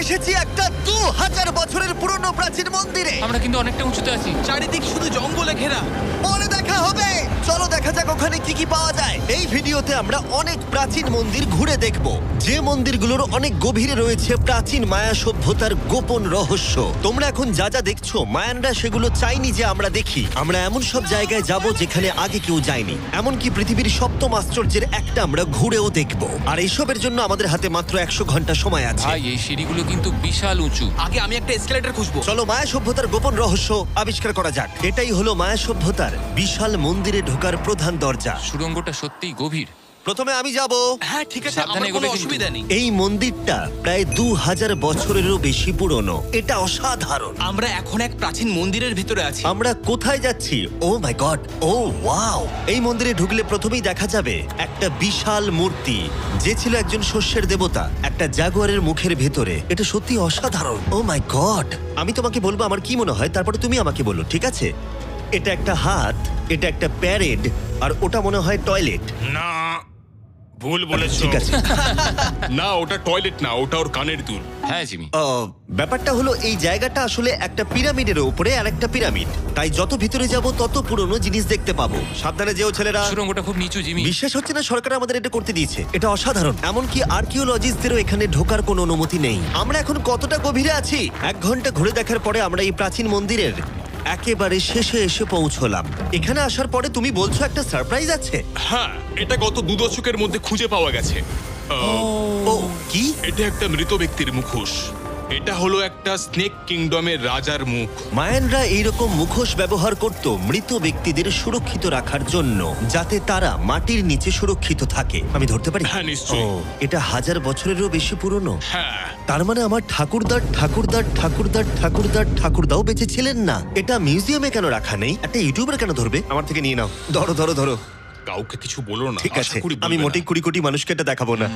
এসেছি একটা 2000 বছরের পুরনো প্রাচীন মন্দিরে। আমরা কিন্তু অনেকটা উঁচুতে আছি। চারিদিক শুধু জঙ্গলে ঘেরা। পরে দেখা হবে। চলো দেখা যাক ওখানে কি কি পাওয়া যায়। এই ভিডিওতে আমরা অনেক প্রাচীন মন্দির ঘুরে দেখব, যে মন্দিরগুলোর অনেক গভীরে রয়েছে প্রাচীন মায়া সভ্যতার গোপন রহস্য। তোমরা এখন যা যা দেখছো, মায়ানরা সেগুলো চাইনি যে আমরা দেখি। আমরা এমন সব জায়গায় যাব যেখানে আগে কেউ যায়নি, এমনকি পৃথিবীর সপ্তম আশ্চর্যের একটা আমরা ঘুরেও দেখব। আর এইসবের জন্য আমাদের হাতে মাত্র 100 ঘন্টা সময় আছে। ভাই এই সিঁড়িগুলো কিন্তু বিশাল উঁচু। আগে আমি একটা এসকেলেটর খুঁজবো। চলো মায়া সভ্যতার গোপন রহস্য আবিষ্কার করা যাক। এটাই হলো মায়া সভ্যতার বিশাল মন্দিরে ঢোকার প্রধান দরজা। সুড়ঙ্গটা সত্যিই গভীর। প্রথমে আমি যাব। হ্যাঁ ঠিক আছে, সাবধানে আমার এগোবে কোনো কিন্তু। অসুবিধা নেই। এই মন্দিরটা প্রায় 2000 বছরেরও বেশি পুরনো। এটা অসাধারণ। আমরা এখন এক প্রাচীন মন্দিরের ভিতরে আছি। আমরা কোথায় যাচ্ছি? ও মাই গড, ও ওয়াও! এই মন্দিরে ঢুকলে প্রথমেই দেখা যাবে একটা বিশাল মূর্তি, যে ছিল একজন শস্যের দেবতা, একটা জাগুয়ারের মুখের ভেতরে। এটা সত্যি অসাধারণ। ও মাই গড! আমি তোমাকে বলবো আমার কি মনে হয়, তারপরে তুমি আমাকে বলো, ঠিক আছে? এটা একটা হাত, এটা একটা প্যারেড, আর ওটা মনে হয় টয়লেট। না, ভুল বলেছো। ঠিক আছে। না, ওটা টয়লেট না, ওটা ওর কানের দুল। হ্যাঁ জিমি। ব্যাপারটা হলো এই জায়গাটা আসলে একটা পিরামিডের উপরে আর একটা পিরামিড, তাই যত ভিতরে যাব তত পুরনো জিনিস দেখতে পাবো। সাবধানে যেও ছেলেরা। সুড়ঙ্গটা খুব নিচু জিমি। বিশ্বাস হচ্ছে না সরকার আমাদের এটা করতে দিয়েছে। এটা অসাধারণ। এমনকি আর্কিওলজিস্টদেরও এখানে ঢোকার কোনো অনুমতি নেই। আমরা এখন কতটা গভীরে আছি? 1 ঘন্টা ঘুরে দেখার পরে আমরা এই প্রাচীন মন্দিরের একেবারে শেষে এসে পৌঁছলাম। এখানে আসার পরে তুমি বলছো একটা সারপ্রাইজ আছে। হ্যাঁ, এটা গত 2 দশকের মধ্যে খুঁজে পাওয়া গেছে। ও কি? এটা একটা মৃত ব্যক্তির মুখোশ। এটা হলো একটা স্নেক কিংডমের রাজার মুখ। মায়ানরা এইরকম মুখোশ ব্যবহার করত মৃত ব্যক্তিদের সুরক্ষিত রাখার জন্য, যাতে তারা মাটির নিচে সুরক্ষিত থাকে। আমি ধরতে পারি? হ্যাঁ, নিশ্চয়ই। এটা 1000 বছরেরও বেশি পুরনো। হ্যাঁ, তার মানে আমার ঠাকুরদাও বেঁচে ছিলেন না। এটা মিউজিয়ামে কেন রাখা নেই? একটা ইউটিউবার কেন ধরবে? আমার থেকে নিয়ে নাও। ধরো ধরো ধরো। কাউকে কিছু বলো না। ঠিক আশা আছে, করি আমি বলবে মোটেই না। 20 কোটি মানুষকে এটা দেখাবো না।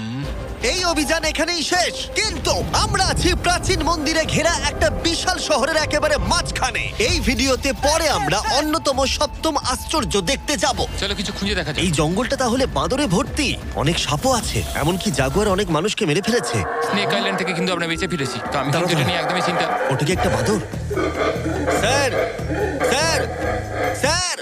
এই অভিযান এখানেই শেষ, কিন্তু আমরা আছি প্রাচীন মন্দিরে ঘেরা একটা বিশাল শহরের একেবারে মাঝখানে। এই ভিডিওতে পরে আমরা অন্যতম সপ্তম আশ্চর্য দেখতে যাব। চলো কিছু খুঁজে দেখা যাক। এই জঙ্গলটা তাহলে বাঁদরে ভর্তি, অনেক সাপও আছে, এমনকি জাগুয়ার অনেক মানুষকে মেরে ফেলেছে। স্নেক আইল্যান্ড থেকে কিন্তু আমরা বেঁচে ফিরেছি, তো আমি দাঁড়াও, কিন্তু এটা দাঁড়াও। নিয়ে একদমই চিন্তা। ওটা কি একটা বাঁদর? Sir, sir, sir!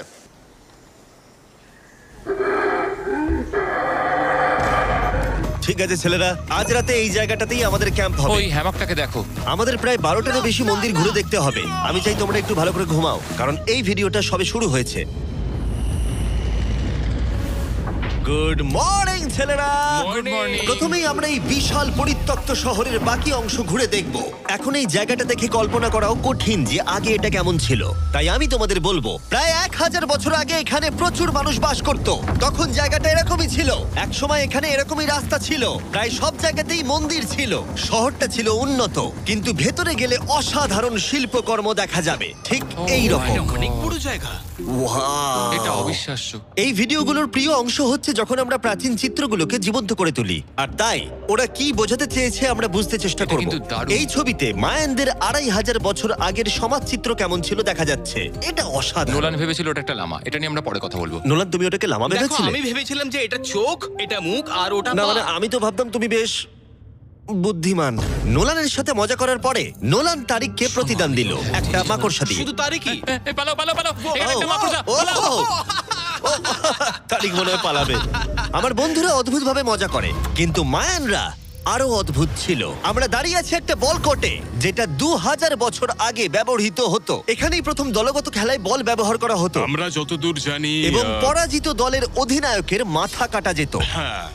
ঠিক আছে ছেলেরা, আজ রাতে এই জায়গাটাতেই আমাদের ক্যাম্প হবে। ওই হ্যামকটাকে দেখো। আমাদের প্রায় 12টারও বেশি মন্দির ঘুরে দেখতে হবে। আমি চাই তোমরা একটু ভালো করে ঘুমাও, কারণ এই ভিডিওটা সবে শুরু হয়েছে। গুড মর্নিং ছেলেরা। Good morning. প্রথমেই আমরা এই বিশাল পরিত্যক্ত শহরের বাকি অংশ ঘুরে দেখব। এখন এই জায়গাটা দেখে কল্পনা করাও কঠিন যে আগে এটা কেমন ছিল। তাই আমি তোমাদের বলবো, প্রায় 1000 বছর আগে এখানে প্রচুর মানুষ বাস করত। তখন জায়গাটা এরকমই ছিল। একসময় এখানে এরকমই রাস্তা ছিল, প্রায় সব জায়গাতেই মন্দির ছিল। শহরটা ছিল উন্নত, কিন্তু ভেতরে গেলে অসাধারণ শিল্পকর্ম দেখা যাবে, ঠিক এই রকম। এটা অনেক বড় জায়গা। এটা অবিশ্বাস্য। এই ভিডিওগুলোর প্রিয় অংশ হচ্ছে যখন আমরা প্রাচীন চিত্রগুলোকে জীবন্ত করে তুলি, আর তাই ওরা কি বোঝাতে চেয়েছে আমরা বুঝতে চেষ্টা এটা করব। কিন্তু দারুণ। এই ছবিতে মায়ানদের 2500 বছর আগের সমাজ চিত্র কেমন ছিল দেখা যাচ্ছে। এটা অসাধারণ। নোলান ভেবেছিল ওটা একটা লামা। এটা নিয়ে আমরা পরে কথা বলবো। নোলান, তুমি ওটাকে লামা দেখো, ভেবেছিলে? আমি ভেবেছিলাম যে এটা চোখ, এটা মুখ, আর ওটা না পা। মানে আমি তো ভাবতাম তুমি বেশ বুদ্ধিমান। নোলানের সাথে মজা করার পরে নোলান তারিখকে প্রতিদান দিল একটা মাকড়সা দিয়ে। শুধু তারই কি? পালাও পালাও পালাও, এখানে একটা মাকড়সা। ও, পালাও। ও, ও, তারিখ মনে হয় পালাবে। আমার বন্ধুরা অদ্ভুত ভাবে মজা করে, কিন্তু মায়ানরা আরো অদ্ভুত ছিল। আমরা দাঁড়িয়ে আছি একটা বল কোর্টে, যেটা 2000 বছর আগে ব্যবহৃত হতো। এখানেই প্রথম দলগত খেলায় বল ব্যবহার করা হতো, আমরা যতদূর জানি এবং পরাজিত দলের অধিনায়কের মাথা কাটা যেত। হ্যাঁ,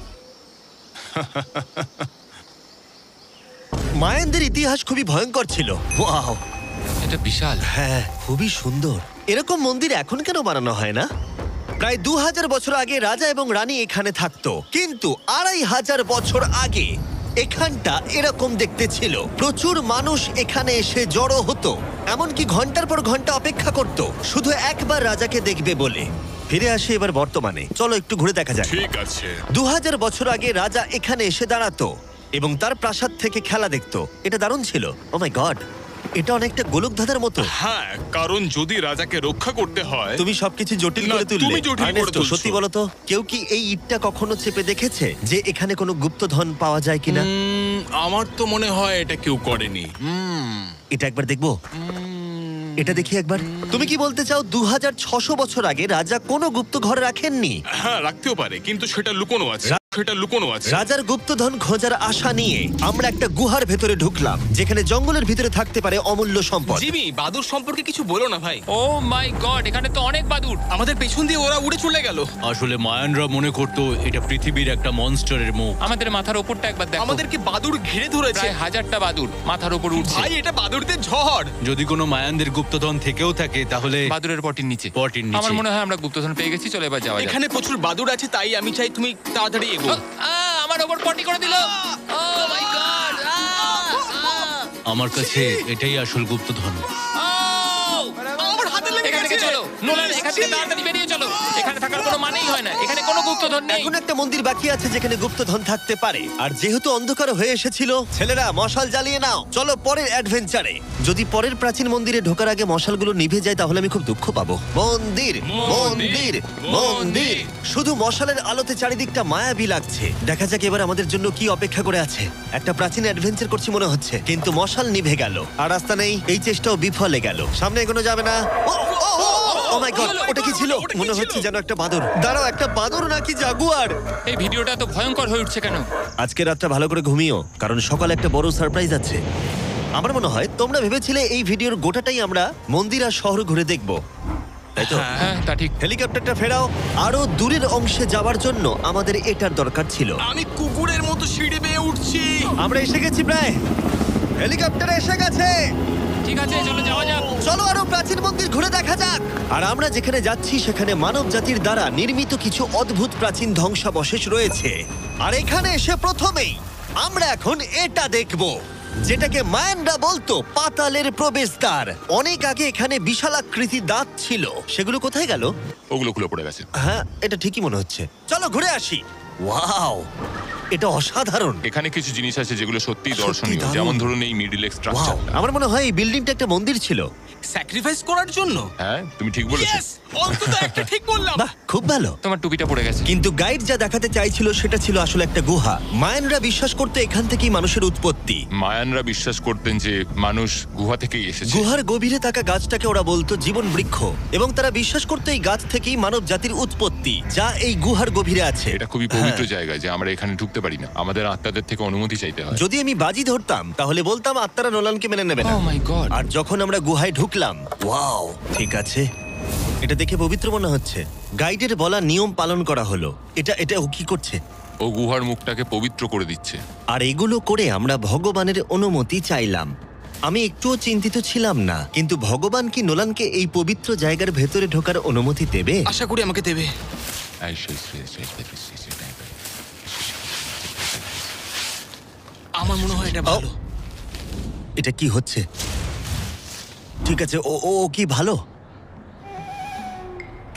মায়ানদের ইতিহাস খুবই ভয়ঙ্কর ছিল। ওয়াও, এটা বিশাল। হ্যাঁ, খুবই সুন্দর। এরকম মন্দির এখন কেন বানানো হয় না? প্রায় 2000 বছর আগে রাজা এবং রানী এখানে থাকতো, কিন্তু 2500 বছর আগে এখানটা এরকম দেখতে ছিল। প্রচুর মানুষ এখানে এসে জড়ো হতো, এমনকি ঘন্টার পর ঘন্টা অপেক্ষা করত শুধু একবার রাজাকে দেখবে বলে। ফিরে আসে এবার বর্তমানে, চলো একটু ঘুরে দেখা যাক। ঠিক আছে। 2000 বছর আগে রাজা এখানে এসে দাঁড়াতো এবং তার প্রাসাদ থেকে খেলা দেখতো। এটা দারুণ ছিল। ও মাই গড, এটা অনেকটা গোলকধাঁধার মতো। হ্যাঁ, কারণ যদি রাজাকে রক্ষা করতে হয়। তুমি সবকিছু জটিল না, করে তুললে। তুমি জটিল করে আর্নেস্টো, তুলছো। সত্যি বলো তো, কেউ কি এই ইটটা কখনো চেপে দেখেছে যে এখানে কোনো গুপ্তধন পাওয়া যায় কিনা? আমার তো মনে হয় এটা কেউ করেনি। এটা একবার দেখবো। এটা দেখি একবার। তুমি কি বলতে চাও 2600 বছর আগে রাজা কোনো গুপ্ত ঘরে রাখেননি? হ্যাঁ, রাখতেও পারে, কিন্তু সেটা লুকোনো আছে। সেটা লুকোনো আছে। রাজার গুপ্তধন খোঁজার আশা নিয়ে আমরা একটা গুহার ভেতরে ঢুকলাম, যেখানে জঙ্গলের ভিতরে থাকতে পারে অমূল্য সম্পদ। জিমি, বাদুর সম্পর্কে কিছু বলো না ভাই। ও মাই গড, এখানে তো অনেক বাদুড়। আমাদের পেছন দিয়ে ওরা উড়ে চলে গেল। আসলে মায়ানরা মনে করতো এটা পৃথিবীর একটা মনস্টারের মুখ। আমাদের মাথার ওপরটা একবার দেখো। আমাদেরকে বাদুর ঘিরে ধরেছে। প্রায় 1000টা বাদুড় মাথার ওপর উঠছে। ভাই, এটা বাদুরদের ঝড়। যদি কোনো মায়ানদের গুপ্তধন থেকেও থাকে তাহলে বাদুড়ের পটির নিচে। পটির নিচে। আমার মনে হয় আমরা গুপ্তধন পেয়ে গেছি, চলে এবার যাওয়া যাক। এখানে প্রচুর বাদুর আছে, তাই আমি চাই তুমি তাড়াতাড়ি এগো। আমার ওপর পটি করে দিল। ও মাই গড। আমার কাছে এটাই আসল গুপ্তধন। আমার হাতে লেগে এখান থেকে গেছে। চলো নোলান, এখান থেকে তাড়াতাড়ি বেরিয়ে চলো। এখানে থাকার কোনো মানেই হয় না, এখানে কোনো গুপ্তধন নেই। এখন একটা মন্দির বাকি আছে যেখানে গুপ্তধন থাকতে পারে, আর যেহেতু অন্ধকার হয়ে এসেছিল, ছেলেরা মশাল জ্বালিয়ে নাও। চলো পরের অ্যাডভেঞ্চারে। যদি পরের প্রাচীন মন্দিরে ঢোকার আগে মশালগুলো নিভে যায় তাহলে আমি খুব দুঃখ পাবো। মন্দির মন্দির মন্দির, শুধু মশালের আলোতে চারিদিকটা মায়াবী লাগছে। দেখা যাক এবার আমাদের জন্য কি অপেক্ষা করে আছে। একটা প্রাচীন অ্যাডভেঞ্চার করছি মনে হচ্ছে, কিন্তু মশাল নিভে গেল আর রাস্তা নেই। এই চেষ্টাও বিফলে গেল। সামনে এগোনো যাবে না। ও মাই গড, ওটা কি ছিল? মনে হচ্ছে যেন একটা বাদর। দাঁড়াও, একটা বাদর নাকি জাগুয়ার? এই ভিডিওটা তো ভয়ঙ্কর হয়ে উঠছে কেন? আজকে রাতটা ভালো করে ঘুমিও, কারণ সকালে একটা বড় সারপ্রাইজ আছে। আমার মনে হয় তোমরা ভেবেছিলে এই ভিডিওর গোটাটাই আমরা মন্দির আর শহর ঘুরে দেখব, তাই তো? হ্যাঁ, তা ঠিক। হেলিকপ্টারটা ফেরাও। আরো দূরের অংশে যাওয়ার জন্য আমাদের এটার দরকার ছিল। আমি কুকুরের মতো সিঁড়ি বেয়ে উঠছি। আমরা এসে গেছি প্রায়। হেলিকপ্টার এসে গেছে। ঠিক আছে, চলো যাওয়া যাক। চলো আরো প্রাচীন মন্দির ঘুরে দেখা যাক। আর আমরা যেখানে যাচ্ছি সেখানে মানব জাতির দ্বারা নির্মিত কিছু অদ্ভুত প্রাচীন ধ্বংসাবশেষ রয়েছে। আর এখানে এসে প্রথমেই আমরা এখন এটা দেখব, যেটাকে মায়ানরা বলতো পাতালের প্রবেশদ্বার। অনেক আগে এখানে বিশালাকৃতির দাঁত ছিল, সেগুলো কোথায় গেল? ওগুলো খুলে পড়ে গেছে। হ্যাঁ, এটা ঠিকই মনে হচ্ছে। চলো ঘুরে আসি। ওয়াও, এটা অসাধারণ। এখানে কিছু জিনিস আছে যেগুলো সত্যিই সত্যি দর্শনীয়, দারুণ। যেমন ধরুন এই মিডল ওয়াও, স্ট্রাকচারটা। আমার মনে হয় এই বিল্ডিংটা একটা মন্দির ছিল। স্যাক্রিফাইস করার জন্য। হ্যাঁ, তুমি ঠিক বলেছো। Yes! অন্তত একটা ঠিক বললাম। বাহ, খুব ভালো। তোমার টুপিটা পড়ে গেছে। কিন্তু গাইড যা দেখাতে চাইছিল সেটা ছিল আসলে একটা গুহা। মায়ানরা বিশ্বাস করতে এখান থেকেই মানুষের উৎপত্তি। মায়ানরা বিশ্বাস করতেন যে মানুষ গুহা থেকেই এসেছে। গুহার গভীরে থাকা গাছটাকে ওরা বলতো জীবন বৃক্ষ, এবং তারা বিশ্বাস করতো এই গাছ থেকেই মানব জাতির উৎপত্তি, যা এই গুহার গভীরে আছে। এটা খুবই পবিত্র জায়গা যে আমরা এখানে ঢুকতে পারি না, আমাদের আত্মাদের থেকে অনুমতি চাইতে হয়। যদি আমি বাজি ধরতাম তাহলে বলতাম আত্মারা নোলানকে মেনে নেবে না। Oh my God! আর যখন আমরা গুহায় ঢুকলাম, ওয়াও, ঠিক আছে, এটা দেখে পবিত্র মনে হচ্ছে। গাইডের বলা নিয়ম পালন করা হলো। এটা ও কি করছে? ও গুহার মুখটাকে পবিত্র করে দিচ্ছে। আর এগুলো করে আমরা ভগবানের অনুমতি চাইলাম। আমি একটুও চিন্তিত ছিলাম না, কিন্তু ভগবান কি নোলানকে এই পবিত্র জায়গার ভেতরে ঢোকার অনুমতি দেবে? আশা করি আমাকে দেবে। আমার মনে হয় এটা ভালো। এটা কি হচ্ছে? ঠিক আছে, ও ও ও কি ভালো?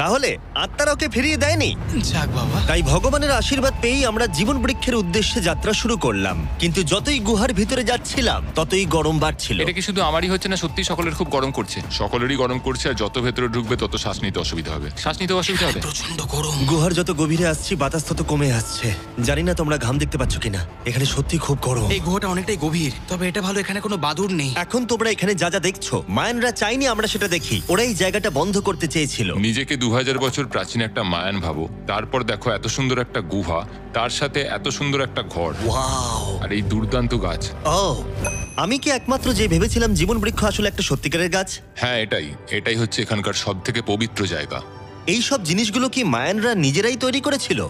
তাহলে আত্মারা ওকে ফিরিয়ে দেয়নি। যাক বাবা। তাই ভগবানের আশীর্বাদ পেয়েই আমরা জীবন বৃক্ষের উদ্দেশ্যে যাত্রা শুরু করলাম। কিন্তু যতই গুহার ভিতরে যাচ্ছিলাম ততই গরম বাড়ছিল। এটা কি শুধু আমারই হচ্ছে না, সত্যি সকলের খুব গরম করছে। সকলেরই গরম করছে, আর যত ভেতরে ঢুকবে তত শ্বাস নিতে অসুবিধা হবে। শ্বাস নিতে অসুবিধা হবে। প্রচন্ড গরম। গুহার যত গভীরে আসছি বাতাস তত কমে আসছে। জানি না তোমরা ঘাম দেখতে পাচ্ছ কিনা, এখানে সত্যি খুব গরম। এই গুহাটা অনেকটাই গভীর, তবে এটা ভালো এখানে কোনো বাদুড় নেই। এখন তোমরা এখানে যা যা দেখছো, মায়ানরা চাইনি আমরা সেটা দেখি। ওরা এই জায়গাটা বন্ধ করতে চেয়েছিল। নিজেকে 2000 বছর প্রাচীন একটা মায়ান ভাবো, তারপর দেখো এত সুন্দর একটা গুহা, তার সাথে এত সুন্দর একটা ঘর, ওয়াও, আর এই দুর্দান্ত গাছ। ও, আমি কি একমাত্র যে ভেবেছিলাম জীবন বৃক্ষ আসলে একটা সত্যিকারের গাছ? হ্যাঁ, এটাই হচ্ছে এখানকার সব থেকে পবিত্র জায়গা। এই সব জিনিসগুলো কি মায়ানরা নিজেরাই তৈরি করেছিল?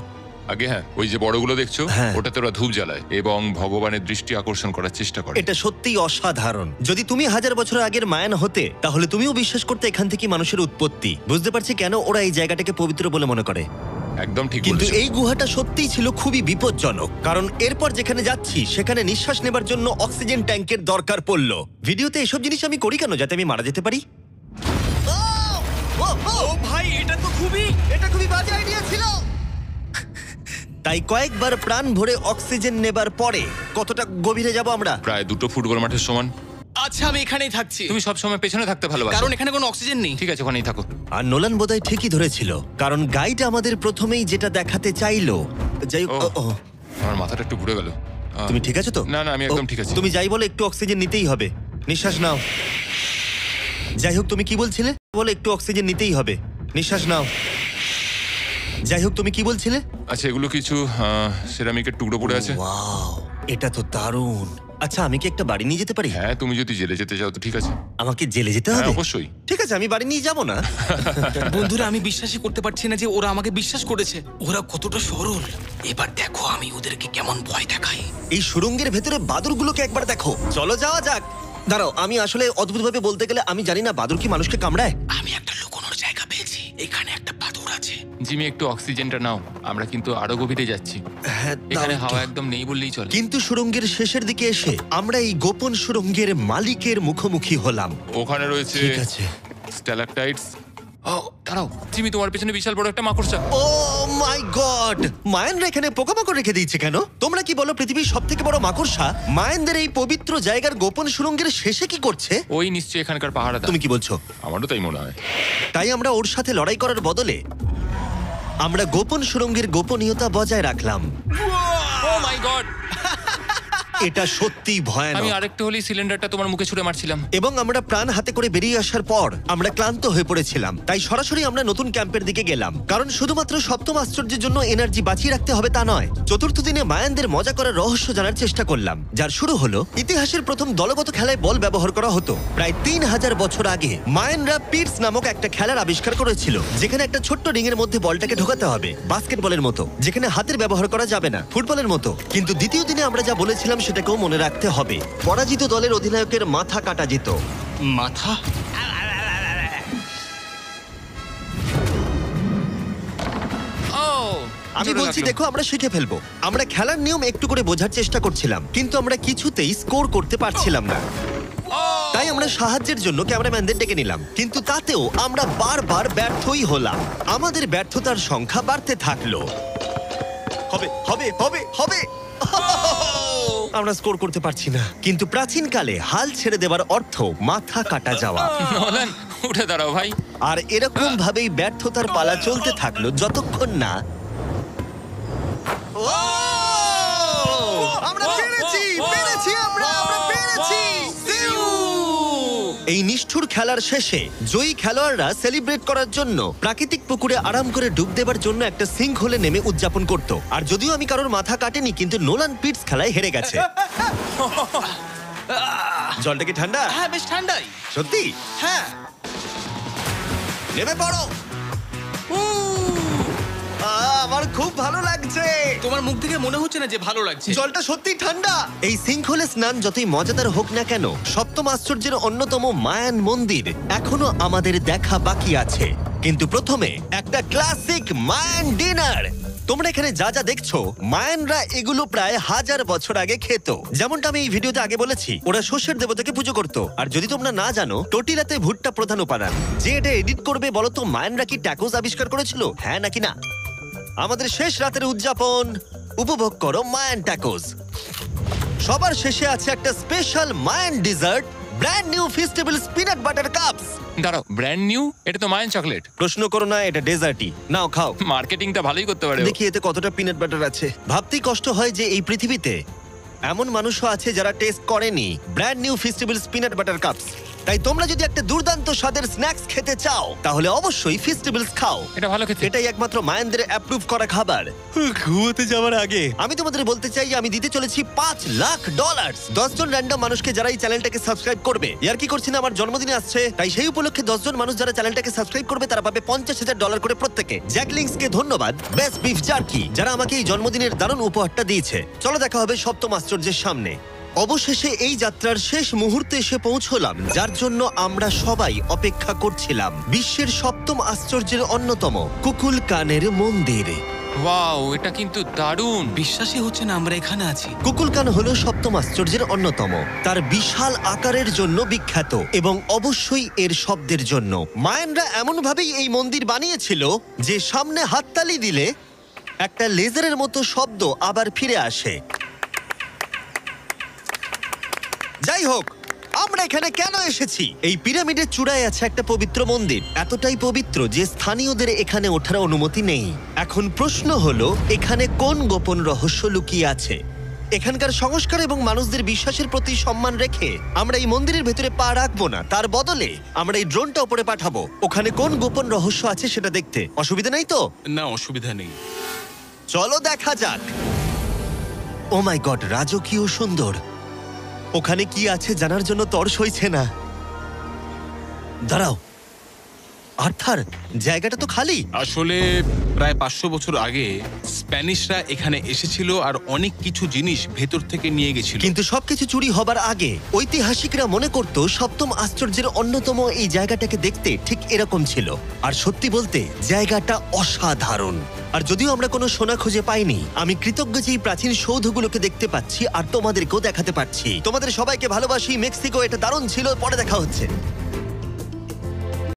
আগে হ্যাঁ, ওই যে বড়গুলো দেখছো, হ্যাঁ। ওটাতে ওরা ধূপ জ্বালায় এবং ভগবানের দৃষ্টি আকর্ষণ করার চেষ্টা করে। এটা সত্যিই অসাধারণ। যদি তুমি 1000 বছর আগের মায়ান হতে, তাহলে তুমিও বিশ্বাস করতে এখান থেকে মানুষের উৎপত্তি। বুঝতে পারছি কেন ওরা এই জায়গাটাকে পবিত্র বলে মনে করে। একদম ঠিক কিন্তু বলেছো। এই গুহাটা সত্যিই ছিল খুবই বিপজ্জনক, কারণ এরপর যেখানে যাচ্ছি সেখানে নিঃশ্বাস নেবার জন্য অক্সিজেন ট্যাঙ্কের দরকার পড়লো। ভিডিওতে এসব জিনিস আমি করি কেন? যাতে আমি মারা যেতে পারি? ও ভাই, এটা তো এটা খুবই বাজে আইডিয়া ছিল। তাই কয়েকবার প্রাণ ভরে অক্সিজেন নেবার পরে কতটা গভীরে যাব আমরা? প্রায় 2 ফুটবল মাঠের সমান। আচ্ছা, আমি এখানেই থাকছি। তুমি সব সময় পেছনে থাকতে ভালোবাসো। কারণ এখানে কোনো অক্সিজেন নেই। ঠিক আছে, ওখানেই থাকো। আর নোলান বোধহয় ঠিকই ধরেছিল, কারণ গাইড আমাদের প্রথমেই যেটা দেখাতে চাইলো। যাই হোক, ও, আমার মাথাটা একটু ঘুরে গেল। তুমি ঠিক আছো তো? না, না, আমি একদম ঠিক আছি। তুমি যাই বলো একটু অক্সিজেন নিতেই হবে। নিঃশ্বাস নাও। যাই হোক, তুমি কি বলছিলে? বলো একটু অক্সিজেন নিতেই হবে। নিঃশ্বাস নাও। যাই হোক, তুমি কি বলছিলে? আচ্ছা, এগুলো কিছু সেরামিকের টুকরো পড়ে আছে। ওয়াও, এটা তো দারুণ। আচ্ছা, আমি কি একটা বাড়ি নিয়ে যেতে পারি? হ্যাঁ, তুমি যদি জেলে যেতে চাও তো ঠিক আছে। আমাকে জেলে যেতে হ্যাঁ, হবে? অবশ্যই। ঠিক আছে, আমি বাড়ি নিয়ে যাব না। বন্ধুরা, আমি বিশ্বাসই করতে পারছি না যে ওরা আমাকে বিশ্বাস করেছে। ওরা কতটা সরল। এবার দেখো আমি ওদেরকে কেমন ভয় দেখাই। এই সুড়ঙ্গের ভেতরে বাদুরগুলোকে একবার দেখো। চলো যাওয়া যাক। দাঁড়াও, আমি আসলে অদ্ভুতভাবে বলতে গেলে আমি জানি না বাদুর কি মানুষকে কামড়ায়। আমি একটা লুকোনোর জায়গা পেয়েছি। এখানে একটা বাদুড় আছে। জিমি, একটু অক্সিজেনটা নাও। আমরা কিন্তু আরো গভীরে যাচ্ছি। হ্যাঁ, দাও এখানে একটু। হাওয়া একদম নেই বললেই চলে। কিন্তু সুড়ঙ্গের শেষের দিকে এসে আমরা এই গোপন সুড়ঙ্গের মালিকের মুখোমুখি হলাম। ওখানে রয়েছে ঠিক আছে। স্ট্যালাকটাইটস। ও, দাঁড়াও জিমি, তোমার পেছনে বিশাল বড় একটা মাকড়সা। ও মাই গড! মায়ানরা এখানে পোকামাকড় রেখে দিয়েছে কেন? তোমরা কি বলো, পৃথিবীর সবথেকে বড় মাকড়সা মায়ানদের এই পবিত্র জায়গার গোপন সুড়ঙ্গের শেষে কি করছে? ওই নিশ্চয়ই এখানকার পাহাড়া। তুমি কি বলছো? আমারও তাই মনে হয়। তাই আমরা ওর সাথে লড়াই করার বদলে আমরা গোপন সুড়ঙ্গের গোপনীয়তা বজায় রাখলাম। ও মাই গড! এটা সত্যিই আমি ভয়ানক। আরেকটু হলেই সিলিন্ডারটা তোমার মুখে ছুঁড়ে মারছিলাম। এবং আমরা প্রাণ হাতে করে বেরিয়ে আসার পর আমরা ক্লান্ত হয়ে পড়েছিলাম, তাই সরাসরি আমরা নতুন ক্যাম্পের দিকে গেলাম। কারণ শুধুমাত্র সপ্তম আশ্চর্যের জন্য এনার্জি বাঁচিয়ে রাখতে হবে তা নয়। চতুর্থ দিনে মায়ানদের মজা করার রহস্য জানার চেষ্টা করলাম, যার শুরু হলো ইতিহাসের প্রথম দলগত খেলায় বল ব্যবহার করা হতো। প্রায় 3000 বছর আগে মায়ানরা পিটস নামক একটা খেলার আবিষ্কার করেছিল, যেখানে একটা ছোট্ট রিং এর মধ্যে বলটাকে ঢোকাতে হবে, বাস্কেটবলের মতো, যেখানে হাতের ব্যবহার করা যাবে না, ফুটবলের মতো। কিন্তু দ্বিতীয় দিনে আমরা যা বলেছিলাম সেটাকেও মনে রাখতে হবে। পরাজিত দলের অধিনায়কের মাথা কাটা যেত। মাথা? ও, আমি জোরে বলছি লাগলো। দেখো, আমরা শিখে ফেলবো। আমরা খেলার নিয়ম একটু করে বোঝার চেষ্টা করছিলাম, কিন্তু আমরা কিছুতেই স্কোর করতে পারছিলাম না। তাই আমরা সাহায্যের জন্য ক্যামেরাম্যানদের ডেকে নিলাম, কিন্তু তাতেও আমরা বারবার ব্যর্থই হলাম। আমাদের ব্যর্থতার সংখ্যা বাড়তে থাকলো। হবে হবে হবে হবে আমরা স্কোর করতে পারছি না। কিন্তু প্রাচীনকালে হাল ছেড়ে দেওয়ার অর্থ মাথা কাটা যাওয়া। নোলান, উঠে দাঁড়াও ভাই। আর এরকম ভাবেই ব্যর্থতার পালা চলতে থাকলো যতক্ষণ না আমরা পেরেছি, পেরেছি, আমরা পেরেছি। এই নিষ্ঠুর খেলার শেষে জয়ী খেলোয়াড়রা সেলিব্রেট করার জন্য প্রাকৃতিক পুকুরে আরাম করে ডুব দেবার জন্য একটা সিঙ্ক হোলে নেমে উদযাপন করত। আর যদিও আমি কারোর মাথা কাটেনি, কিন্তু নোলান পিটস খেলায় হেরে গেছে। জলটা কি ঠান্ডা? হ্যাঁ, বেশ ঠান্ডাই। সত্যি? হ্যাঁ। নেমে পড়ো। আমার খুব ভালো লাগছে। তোমার মুখ থেকে মনে হচ্ছে না যে ভালো লাগছে। জলটা সত্যি ঠান্ডা। এই সিঙ্কহোলে স্নান যতই মজাদার হোক না কেন, সপ্তম আশ্চর্যের অন্যতম মায়ান মন্দির এখনো আমাদের দেখা বাকি আছে। কিন্তু প্রথমে একটা ক্লাসিক মায়ান ডিনার। তোমরা এখানে যা যা দেখছো, মায়ানরা এগুলো প্রায় 1000 বছর আগে খেত। যেমনটা আমি এই ভিডিওতে আগে বলেছি, ওরা শস্যের দেবতাকে পুজো করত। আর যদি তোমরা না জানো, টোটিলাতে ভুট্টা প্রধান উপাদান। যে এটা এডিট করবে বলো তো, মায়ানরা কি ট্যাকোস আবিষ্কার করেছিল, হ্যাঁ নাকি না? আমাদের শেষ রাতের উদযাপন উপভোগ করো মায়ান ট্যাকোস। সবার শেষে আছে একটা special Mayan dessert, brand new festival peanut butter cups. দাঁড়াও, ব্র্যান্ড নিউ? এটা তো মায়ান চকলেট। প্রশ্ন করো না, এটা ডেজার্টই। নাও খাও। মার্কেটিংটা ভালোই করতে পারে ও। দেখি এতে কতটা পিনাট বাটার আছে। ভাবতেই কষ্ট হয় যে এই পৃথিবীতে এমন মানুষও আছে যারা টেস্ট করেনি brand new festival peanut butter cups. তাই তোমরা যদি একটা দুর্দান্ত স্বাদের স্ন্যাক্স খেতে চাও, তাহলে অবশ্যই ফেস্টিভ্যালস খাও। এটা ভালো খেতে। এটাই একমাত্র মায়ানদের অ্যাপ্রুভ করা খাবার। ঘুমোতে যাওয়ার আগে আমি তোমাদের বলতে চাই যে আমি দিতে চলেছি $5 লাখ। 10 জন র্যান্ডম মানুষকে যারা এই চ্যানেলটাকে সাবস্ক্রাইব করবে। ইয়ার কি করছি না, আমার জন্মদিনে আসছে, তাই সেই উপলক্ষে 10 জন মানুষ যারা চ্যানেলটাকে সাবস্ক্রাইব করবে তারা পাবে $50,000 করে প্রত্যেকে। জ্যাকলিংসকে ধন্যবাদ, বেস্ট বিফ জার্কি, যারা আমাকে এই জন্মদিনের দারুণ উপহারটা দিয়েছে। চলো দেখা হবে সপ্তম আশ্চর্যের সামনে। অবশেষে এই যাত্রার শেষ মুহূর্তে এসে পৌঁছলাম, যার জন্য আমরা সবাই অপেক্ষা করছিলাম। বিশ্বের সপ্তম আশ্চর্যের অন্যতম কুকুলকানের মন্দির। ওয়াও, এটা কিন্তু দারুণ। বিশ্বাসই হচ্ছে না আমরা এখানে আছি। কুকুলকান হলো সপ্তম আশ্চর্যের অন্যতম। তার বিশাল আকারের জন্য বিখ্যাত এবং অবশ্যই এর শব্দের জন্য। মায়ানরা এমনভাবেই এই মন্দির বানিয়েছিল যে সামনে হাততালি দিলে একটা লেজারের মতো শব্দ আবার ফিরে আসে। যাই হোক, আমরা এখানে কেন এসেছি? এই পিরামিডের চূড়ায় আছে একটা পবিত্র মন্দির, এতটাই পবিত্র যে স্থানীয়দের এখানে ওঠার অনুমতি নেই। এখন প্রশ্ন হলো, এখানে কোন গোপন রহস্য লুকিয়ে আছে? এখানকার সংস্কার এবং মানুষদের বিশ্বাসের প্রতি সম্মান রেখে আমরা এই মন্দিরের ভেতরে পা রাখবো না, তার বদলে আমরা এই ড্রোনটা উপরে পাঠাবো ওখানে কোন গোপন রহস্য আছে সেটা দেখতে। অসুবিধা নেই তো? না, অসুবিধা নেই। চলো দেখা যাক। ও মাই গড, রাজকীয় সুন্দর। ওখানে কি আছে জানার জন্য তর সইছে না। দাঁড়াও, আর্থার, জায়গাটা তো খালি। আসলে প্রায় 500 বছর আগে স্প্যানিশরা এখানে এসেছিল আর অনেক কিছু জিনিস ভেতর থেকে নিয়ে গেছিল। কিন্তু সবকিছু চুরি হবার আগে ঐতিহাসিকরা মনে করত সপ্তম আশ্চর্যের অন্যতম এই জায়গাটাকে দেখতে ঠিক এরকম ছিল। আর সত্যি বলতে জায়গাটা অসাধারণ। আর যদিও আমরা কোনো সোনা খুঁজে পাইনি, আমি কৃতজ্ঞ যে এই প্রাচীন সৌধগুলোকে দেখতে পাচ্ছি আর তোমাদেরকেও দেখাতে পারছি। তোমাদের সবাইকে ভালোবাসি। মেক্সিকো, এটা দারুণ ছিল। পরে দেখা হচ্ছে।